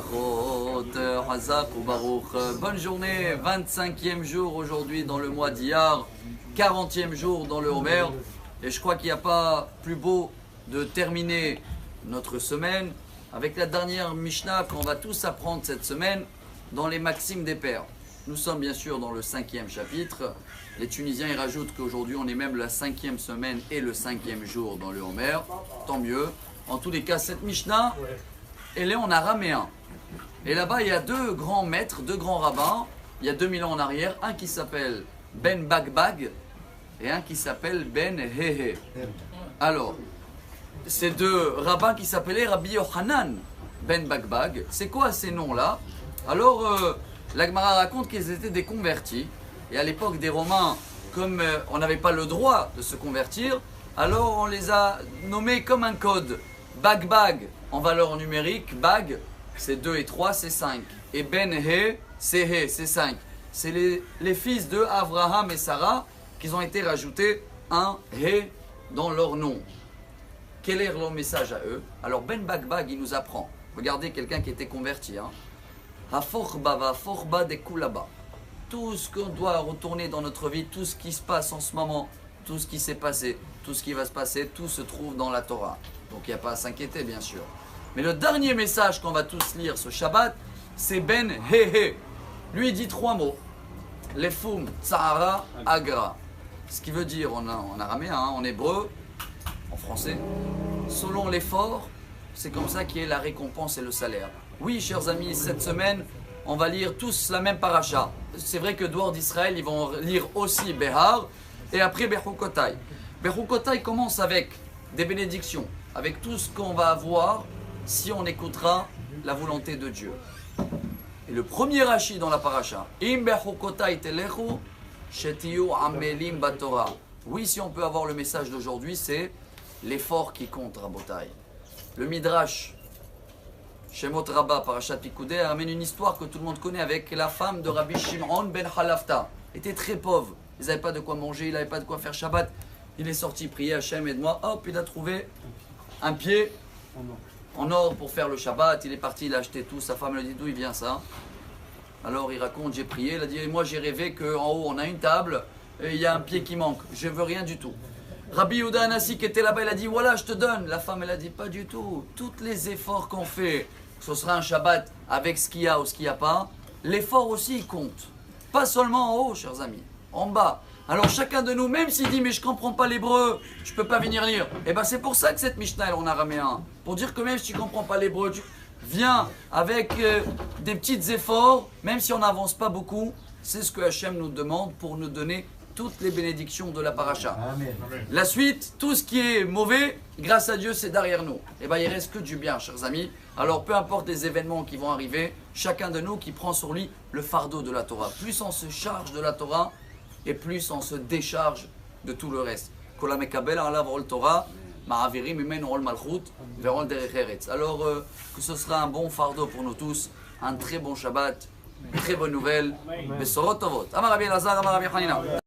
Brachot, Hazak ou Baruch. Bonne journée, 25e jour aujourd'hui dans le mois d'Iyar, 40e jour dans le Homer. Et je crois qu'il n'y a pas plus beau de terminer notre semaine avec la dernière Mishnah qu'on va tous apprendre cette semaine dans les Maximes des Pères. Nous sommes bien sûr dans le 5e chapitre. Les Tunisiens ils rajoutent qu'aujourd'hui on est même la 5e semaine et le 5e jour dans le Homer. Tant mieux. En tous les cas, cette Mishnah, elle est en araméen. Et là-bas, il y a deux grands maîtres, deux grands rabbins. Il y a 2000 ans en arrière, un qui s'appelle Ben Bagbag et un qui s'appelle Ben Hehe. Alors, ces deux rabbins qui s'appelaient Rabbi Yochanan Ben Bagbag, c'est quoi ces noms-là? Alors, la Gemara raconte qu'ils étaient des convertis. Et à l'époque des Romains, comme on n'avait pas le droit de se convertir, alors on les a nommés comme un code. Bagbag en valeur numérique, Bag c'est 2 et 3, c'est 5. Et Ben He, c'est 5. C'est les fils de Abraham et Sarah qui ont été rajoutés un He dans leur nom. Quel est leur message à eux? Alors Ben Bagbag il nous apprend. Regardez quelqu'un qui était converti. Haforba va forba de kulaba. Tout ce qu'on doit retourner dans notre vie, tout ce qui se passe en ce moment, tout ce qui s'est passé, tout ce qui va se passer, tout se trouve dans la Torah. Donc il n'y a pas à s'inquiéter bien sûr. Mais le dernier message qu'on va tous lire ce Shabbat, c'est Ben Hehe. Lui il dit 3 mots. Lefum, Tsahara, Agra. Ce qui veut dire en araméen, en hébreu, en français, selon l'effort, c'est comme ça qu'est la récompense et le salaire. Oui chers amis, cette semaine, on va lire tous la même paracha. C'est vrai que dehors d'Israël, ils vont lire aussi Behar et après Bechukotai. Bechukotai commence avec des bénédictions, avec tout ce qu'on va avoir si on écoutera la volonté de Dieu. Et le premier Rashi dans la paracha, Im Bechukotai telechu shetiyu amelim batorah. Oui, si on peut avoir le message d'aujourd'hui, c'est l'effort qui compte, Rabotai. Le Midrash Shemot Rabbah, Parashat Pikudei, ramène une histoire que tout le monde connaît avec la femme de Rabbi Shimon ben Halafta. Il était très pauvre, ils n'avaient pas de quoi manger, il n'avait pas de quoi faire Shabbat. Il est sorti prier Hachem, aide-moi. Hop, il a trouvé un pied en or pour faire le Shabbat. Il est parti, il a acheté tout. Sa femme lui a dit d'où il vient ça? Alors il raconte, j'ai prié. Il a dit, moi j'ai rêvé qu'en haut on a une table et il y a un pied qui manque. Je veux rien du tout. Rabbi Yehuda Anassi qui était là-bas, il a dit, voilà, je te donne. La femme, elle a dit, pas du tout. Tous les efforts qu'on fait, ce sera un Shabbat avec ce qu'il y a ou ce qu'il n'y a pas. L'effort aussi, il compte. Pas seulement en haut, chers amis, en bas. Alors chacun de nous, même s'il dit mais je comprends pas l'hébreu, je peux pas venir lire. Et bien c'est pour ça que cette Mishnah elle en araméen. Pour dire que même si tu comprends pas l'hébreu, tu viens avec des petits efforts, même si on n'avance pas beaucoup. C'est ce que Hachem nous demande pour nous donner toutes les bénédictions de la paracha. Amen. La suite, tout ce qui est mauvais, grâce à Dieu c'est derrière nous. Et bien il reste que du bien chers amis. Alors peu importe les événements qui vont arriver, chacun de nous qui prend sur lui le fardeau de la Torah. Plus on se charge de la Torah, et plus on se décharge de tout le reste. Alors que ce sera un bon fardeau pour nous tous, un très bon Shabbat, très bonne nouvelle.